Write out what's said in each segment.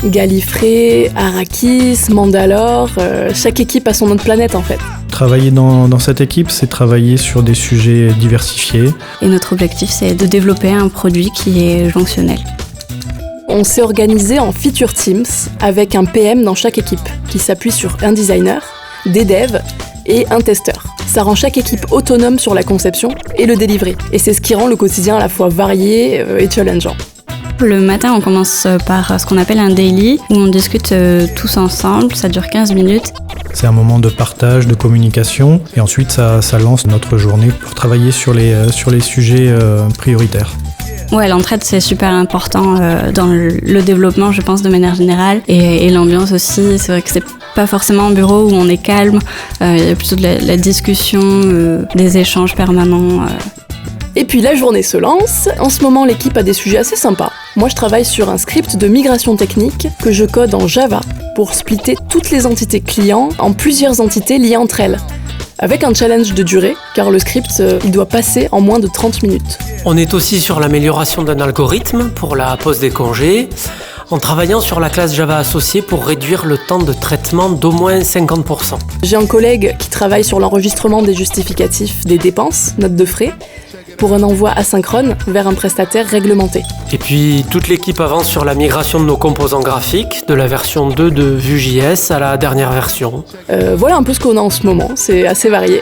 Gallifrey, Arrakis, Mandalore, chaque équipe a son autre planète en fait. Travailler dans cette équipe, c'est travailler sur des sujets diversifiés. Et notre objectif, c'est de développer un produit qui est jonctionnel. On s'est organisé en feature teams avec un PM dans chaque équipe qui s'appuie sur un designer, des devs et un testeur. Ça rend chaque équipe autonome sur la conception et le delivery. Et c'est ce qui rend le quotidien à la fois varié et challengeant. Le matin, on commence par ce qu'on appelle un daily, où on discute tous ensemble, ça dure 15 minutes. C'est un moment de partage, de communication, et ensuite ça lance notre journée pour travailler sur les sujets prioritaires. Ouais, l'entraide c'est super important dans le développement, je pense, de manière générale, et l'ambiance aussi. C'est vrai que c'est pas forcément un bureau où on est calme, il y a plutôt de la discussion, des échanges permanents. Et puis la journée se lance. En ce moment, l'équipe a des sujets assez sympas. Moi, je travaille sur un script de migration technique que je code en Java pour splitter toutes les entités clients en plusieurs entités liées entre elles. Avec un challenge de durée, car le script, il doit passer en moins de 30 minutes. On est aussi sur l'amélioration d'un algorithme pour la pose des congés, en travaillant sur la classe Java associée pour réduire le temps de traitement d'au moins 50%. J'ai un collègue qui travaille sur l'enregistrement des justificatifs des dépenses, notes de frais, pour un envoi asynchrone vers un prestataire réglementé. Et puis toute l'équipe avance sur la migration de nos composants graphiques, de la version 2 de Vue.js à la dernière version. Voilà un peu ce qu'on a en ce moment, c'est assez varié.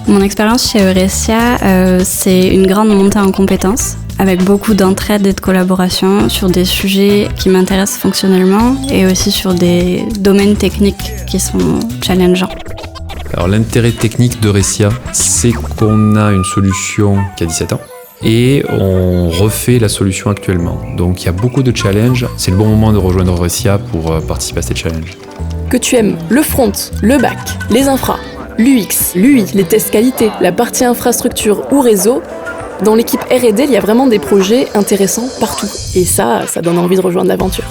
Mon expérience chez Eurecia, c'est une grande montée en compétences, avec beaucoup d'entraide et de collaboration sur des sujets qui m'intéressent fonctionnellement et aussi sur des domaines techniques qui sont challengeants. Alors l'intérêt technique d'Eurecia, c'est qu'on a une solution qui a 17 ans et on refait la solution actuellement. Donc il y a beaucoup de challenges, c'est le bon moment de rejoindre Eurecia pour participer à ces challenges. Que tu aimes le front, le back, les infras, l'UX, l'UI, les tests qualité, la partie infrastructure ou réseau, dans l'équipe R&D, il y a vraiment des projets intéressants partout. Et ça donne envie de rejoindre l'aventure.